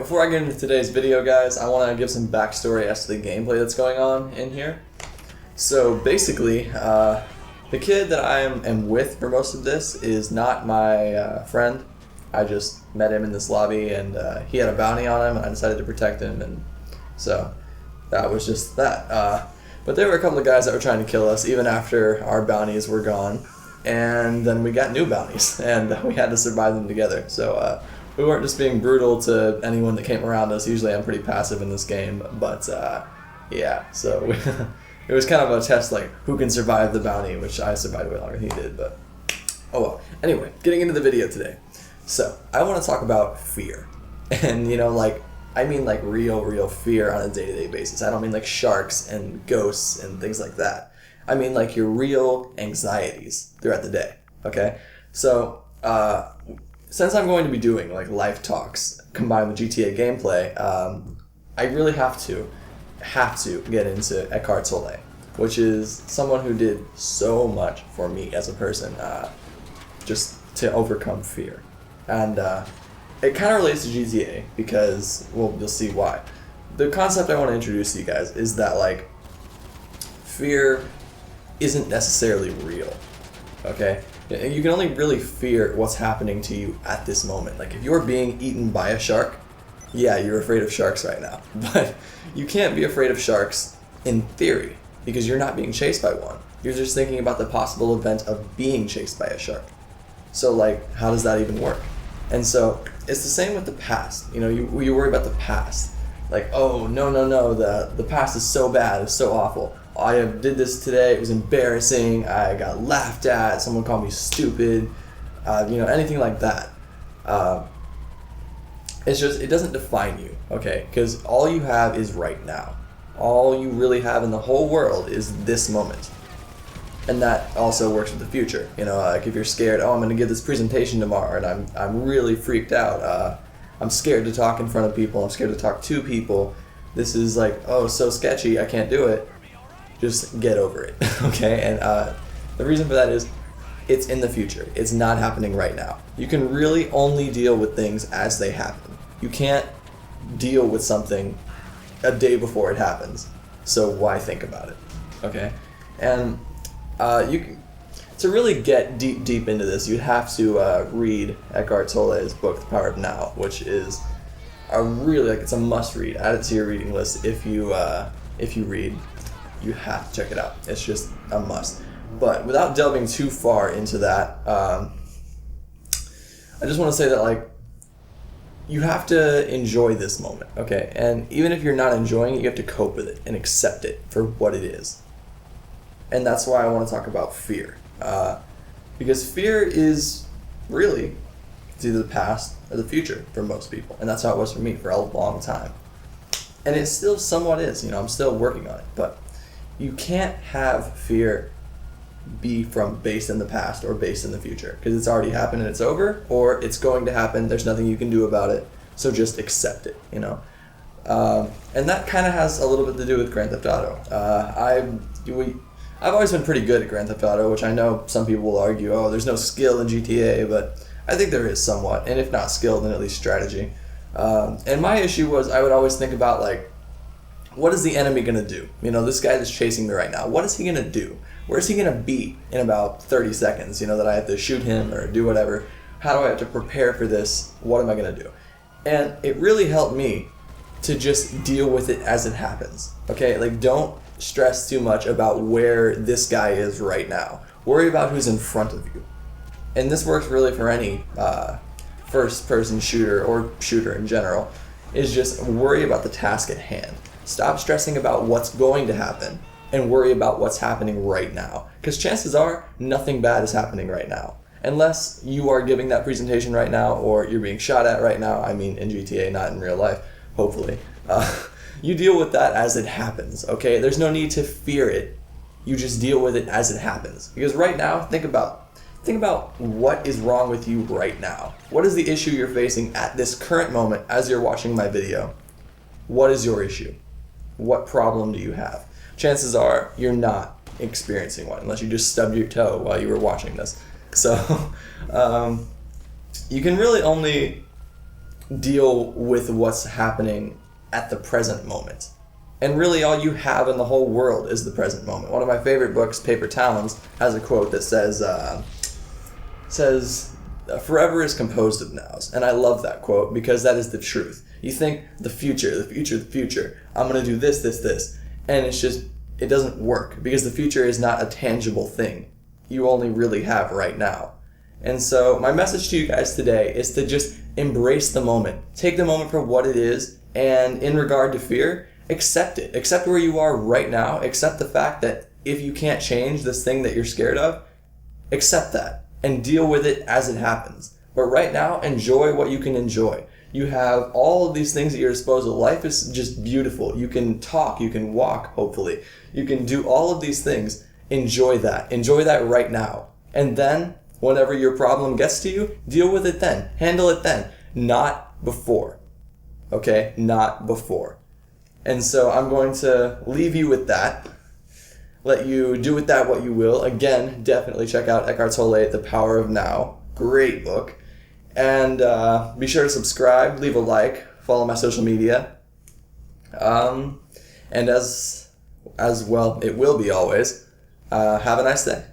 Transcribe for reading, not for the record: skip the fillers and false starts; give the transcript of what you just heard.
before I get into today's video, guys, I want to give some backstory as to the gameplay that's going on in here. So basically, the kid that I am with for most of this is not my friend. I just met him in this lobby, and he had a bounty on him, and I decided to protect him, and so that was just that. But there were a couple of guys that were trying to kill us even after our bounties were gone, and then we got new bounties, and we had to survive them together. So we weren't just being brutal to anyone that came around us. Usually I'm pretty passive in this game, but yeah, so it was kind of a test, like, who can survive the bounty, which I survived way longer than he did, but oh well. Anyway, getting into the video today. So, I want to talk about fear. And, I mean like real fear on a day-to-day basis. I don't mean like sharks and ghosts and things like that. I mean like your real anxieties throughout the day, okay? So, since I'm going to be doing like life talks combined with GTA gameplay, I really have to get into Eckhart Tolle, which is someone who did so much for me as a person, just to overcome fear. And it kind of relates to GTA because, well, you'll see why. The concept I want to introduce to you guys is that, like, fear isn't necessarily real, okay? You can only really fear what's happening to you at this moment. Like, if you're being eaten by a shark, yeah, you're afraid of sharks right now. But you can't be afraid of sharks in theory because you're not being chased by one. You're just thinking about the possible event of being chased by a shark. So, like, how does that even work? And so it's the same with the past. You worry about the past. Like, oh, no, the past is so bad, it's so awful. I did this today, it was embarrassing, I got laughed at, someone called me stupid, anything like that. It's just, it doesn't define you, okay? Because all you have is right now. All you really have in the whole world is this moment. And that also works with the future. Like if you're scared, I'm going to give this presentation tomorrow, and I'm really freaked out. I'm scared to talk in front of people. I'm scared to talk to people. This is like, so sketchy. I can't do it. Just get over it, okay? And the reason for that is it's in the future. It's not happening right now. You can really only deal with things as they happen. You can't deal with something a day before it happens. So why think about it, okay? And to really get deep into this, you'd have to read Eckhart Tolle's book, The Power of Now, which is it's a must read. Add it to your reading list. If you read, you have to check it out. It's just a must. But without delving too far into that, I just want to say that, like, you have to enjoy this moment, okay? And even if you're not enjoying it, you have to cope with it and accept it for what it is. And that's why I want to talk about fear. Because fear is really, it's either the past or the future for most people. And that's how it was for me for a long time. And it still somewhat is, I'm still working on it. But you can't have fear be based in the past or based in the future. Because it's already happened and it's over, or it's going to happen, there's nothing you can do about it. So just accept it, And that kind of has a little bit to do with Grand Theft Auto. I've always been pretty good at Grand Theft Auto, which I know some people will argue, there's no skill in GTA, but I think there is somewhat, and if not skill, then at least strategy. And my issue was I would always think about, like, what is the enemy going to do? This guy that's chasing me right now, what is he going to do? Where's he going to be in about 30 seconds, that I have to shoot him or do whatever? How do I have to prepare for this? What am I going to do? And it really helped me to just deal with it as it happens, okay? Like, don't stress too much about where this guy is right now. Worry about who's in front of you. And this works really for any first-person shooter or shooter in general, is just worry about the task at hand. Stop stressing about what's going to happen and worry about what's happening right now. Because chances are nothing bad is happening right now. Unless you are giving that presentation right now or you're being shot at right now. I mean, in GTA, not in real life, hopefully. You deal with that as it happens, okay? There's no need to fear it. You just deal with it as it happens. Because right now, think about what is wrong with you right now. What is the issue you're facing at this current moment as you're watching my video? What is your issue? What problem do you have? Chances are you're not experiencing one unless you just stubbed your toe while you were watching this. So you can really only deal with what's happening at the present moment. And really all you have in the whole world is the present moment. One of my favorite books, Paper Towns, has a quote that says, forever is composed of nows. And I love that quote because that is the truth. You think the future, I'm going to do this. And it's just, it doesn't work because the future is not a tangible thing. You only really have right now. And so my message to you guys today is to just embrace the moment. Take the moment for what it is, and in regard to fear, accept it. Accept where you are right now. Accept the fact that if you can't change this thing that you're scared of, accept that and deal with it as it happens. But right now, enjoy what you can enjoy. You have all of these things at your disposal. Life is just beautiful. You can talk, you can walk, hopefully. You can do all of these things. Enjoy that. Enjoy that right now. And then, whenever your problem gets to you, deal with it then. Handle it then. Not before. Okay? Not before. And so I'm going to leave you with that. Let you do with that what you will. Again, definitely check out Eckhart Tolle, The Power of Now. Great book. And be sure to subscribe, leave a like, follow my social media. And as well, it will be always, have a nice day.